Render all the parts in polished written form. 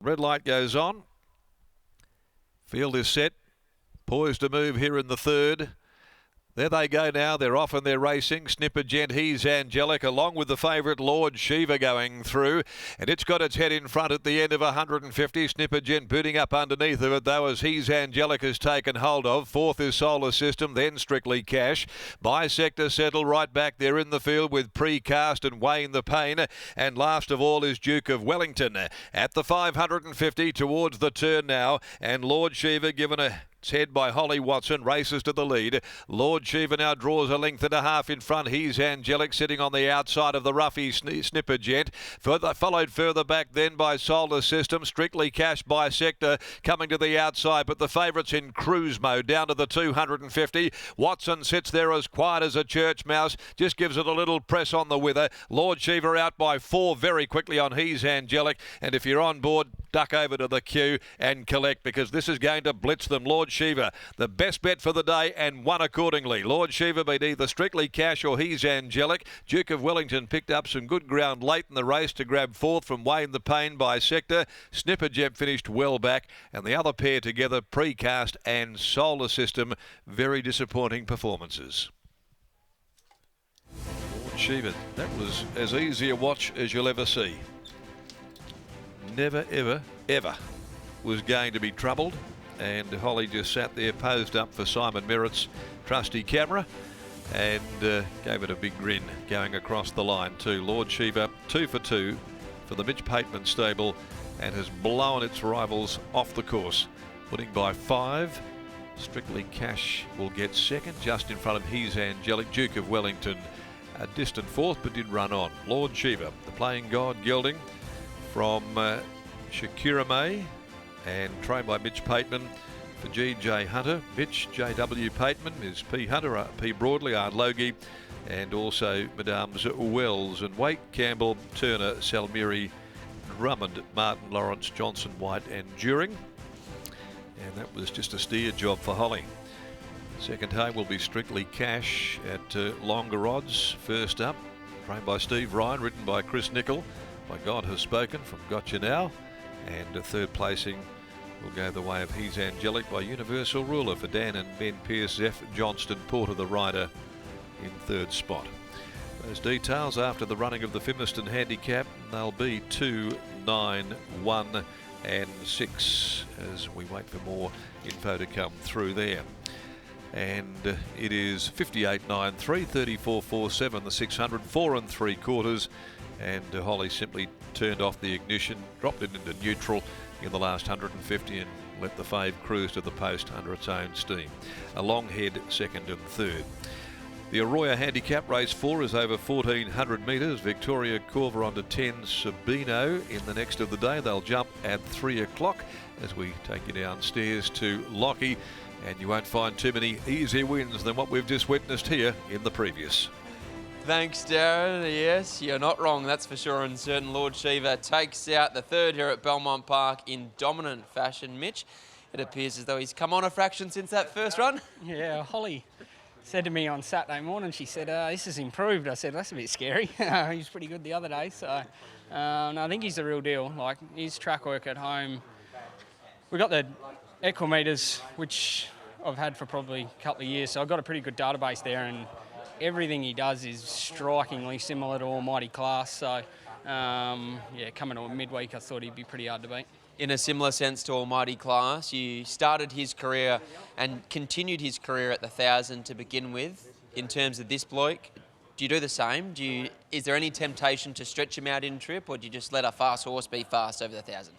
Red light goes on. Field is set. Poised to move here in the third. There they go now. They're off and they're racing. Snipper Gent, he's Angelic, along with the favourite Lord Shiva going through. And it's got its head in front at the end of 150. Snipper Gent booting up underneath of it, though, as He's Angelic has taken hold of. Fourth is Solar System, then Strictly Cash. Bisector settle right back there in the field with Precast and Wayne the Pain. And last of all is Duke of Wellington. At the 550 towards the turn now. And Lord Shiva given a head by Holly Watson, races to the lead. Lord Shiva now draws a length and a half in front. He's Angelic sitting on the outside of the roughy Snipper Gent. Followed further back then by Solar System. Strictly Cash Bisector coming to the outside, but the favourites in cruise mode down to the 250. Watson sits there as quiet as a church mouse, just gives it a little press on the wither. Lord Shiva out by 4 very quickly on He's Angelic, and if you're on board, duck over to the queue and collect, because this is going to blitz them. Lord Shiva, the best bet for the day, and won accordingly. Lord Shiva beat either Strictly Cash or He's Angelic. Duke of Wellington picked up some good ground late in the race to grab fourth from Wayne the Pain Bisector. Snipper Jet finished well back, and the other pair together, Precast and Solar System, very disappointing performances. Lord Shiva, that was as easy a watch as you'll ever see. Never, ever, ever was going to be troubled, and Holly just sat there posed up for Simon Merritt's trusty camera and gave it a big grin going across the line too. Lord Shiva 2 for 2 for the Mitch Pateman stable and has blown its rivals off the course, winning by 5. Strictly Cash will get second, just in front of He's Angelic. Duke of Wellington a distant fourth, but did run on. Lord Shiva, the Playing God gelding from Shakira May and trained by Mitch Pateman for G.J. Hunter. Mitch, J.W. Pateman is P. Hunter, P. Broadley, Ard Logie, and also Madames Wells and Wake, Campbell, Turner, Salmiri, Drummond, Martin, Lawrence, Johnson, White and During. And that was just a steer job for Holly. Second home will be Strictly Cash at longer odds. First up, trained by Steve Ryan, written by Chris Nicol, by God Has Spoken from Gotcha Now. And a third placing will go the way of He's Angelic by Universal Ruler for Dan and Ben Pearce, F. Johnston, Porter the rider in third spot. Those details after the running of the Fimiston Handicap, they'll be 2, 9, 1 and 6 as we wait for more info to come through there. And it is 58.93, 34.47, the 600, 4 3/4. And Holly simply turned off the ignition, dropped it into neutral in the last 150 and let the fave cruise to the post under its own steam. A long head second and third. The RWWA Handicap Race 4 is over 1,400 metres. Victoria Corver on to 10 Sabino in the next of the day. They'll jump at 3 o'clock as we take you downstairs to Lockie, and you won't find too many easier wins than what we've just witnessed here in the previous. Thanks, Darren. Yes, you're not wrong, that's for sure. And certain Lord Shiva takes out the third here at Belmont Park in dominant fashion. Mitch, it appears as though he's come on a fraction since that first run. Yeah, Holly said to me on Saturday morning, she said, this has improved. I said, that's a bit scary. He was pretty good the other day. So no, I think he's the real deal. Like, his track work at home. We got the equimeters, which I've had for probably a couple of years. So I've got a pretty good database there, and everything he does is strikingly similar to Almighty Class. So, yeah, coming to midweek, I thought he'd be pretty hard to beat. In a similar sense to Almighty Class, you started his career and continued his career at the 1,000 to begin with. In terms of this bloke, do you do the same? Is there any temptation to stretch him out in trip, or do you just let a fast horse be fast over the 1,000?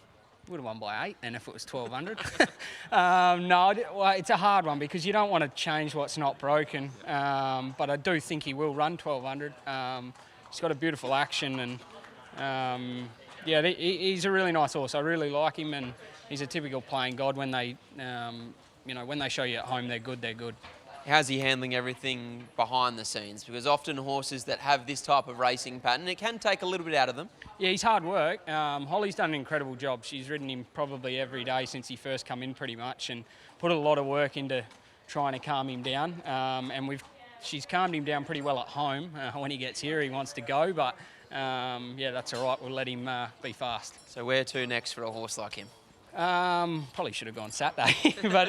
Would have won by 8 then if it was 1,200. No, well, it's a hard one because you don't want to change what's not broken. But I do think he will run 1,200. He's got a beautiful action, and yeah, he's a really nice horse. I really like him, and he's a typical Playing God. When they, when they show you at home they're good, they're good. How's he handling everything behind the scenes? Because often horses that have this type of racing pattern, it can take a little bit out of them. Yeah, he's hard work. Holly's done an incredible job. She's ridden him probably every day since he first come in pretty much, and put a lot of work into trying to calm him down. And she's calmed him down pretty well at home. When he gets here, he wants to go, but yeah, that's all right. We'll let him be fast. So where to next for a horse like him? Probably should have gone Saturday, but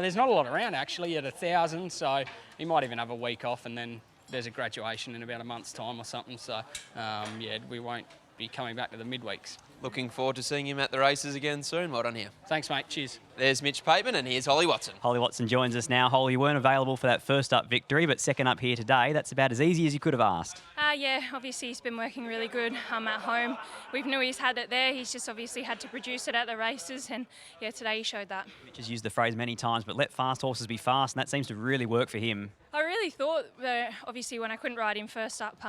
there's not a lot around actually at 1,000, so he might even have a week off, and then there's a graduation in about a month's time or something. So yeah, we won't be coming back to the midweeks. Looking forward to seeing him at the races again soon. Well done here. Thanks, mate. Cheers. There's Mitch Pateman and here's Holly Watson. Holly Watson joins us now. Holly, you weren't available for that first up victory, but second up here today. That's about as easy as you could have asked. Yeah, obviously he's been working really good at home. We knew he's had it there. He's just obviously had to produce it at the races, and yeah, today he showed that. Mitch has used the phrase many times, but let fast horses be fast, and that seems to really work for him. I really thought that obviously when I couldn't ride him first up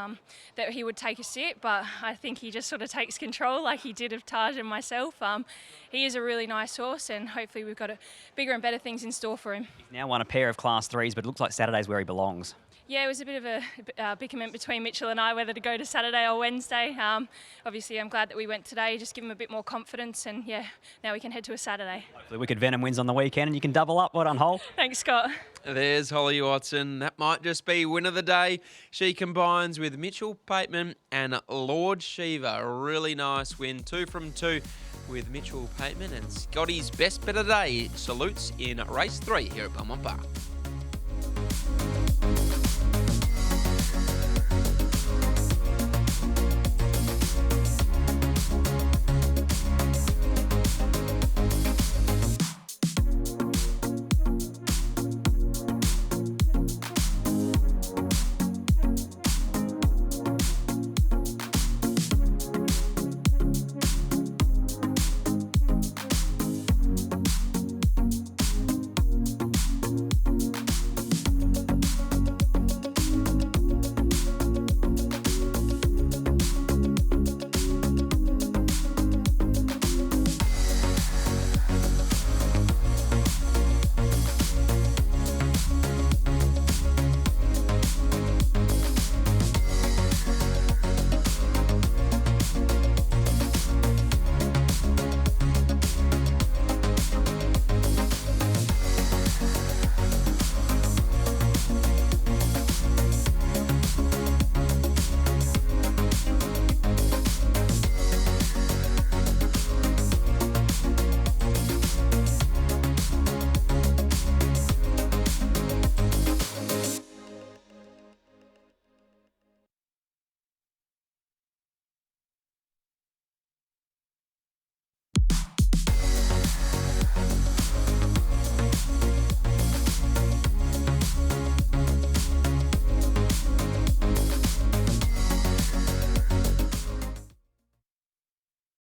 that he would take a sit, but I think he just sort of takes control like he did of Taj and myself. He is a really nice horse, and hopefully we've got bigger and better things in store for him. He's now won a pair of Class 3s, but it looks like Saturday's where he belongs. Yeah, it was a bit of a bickerment between Mitchell and I whether to go to Saturday or Wednesday. Obviously, I'm glad that we went today, just give him a bit more confidence, and yeah, now we can head to a Saturday. Hopefully Wicked Venom wins on the weekend and you can double up. Well done, Hol. Thanks, Scott. There's Holly Watson. That might just be win of the day. She combines with Mitchell Pateman and Lord Shiva. A really nice win, 2 from 2 with Mitchell Pateman, and Scotty's best bet of the day salutes in race 3 here at Belmont Park.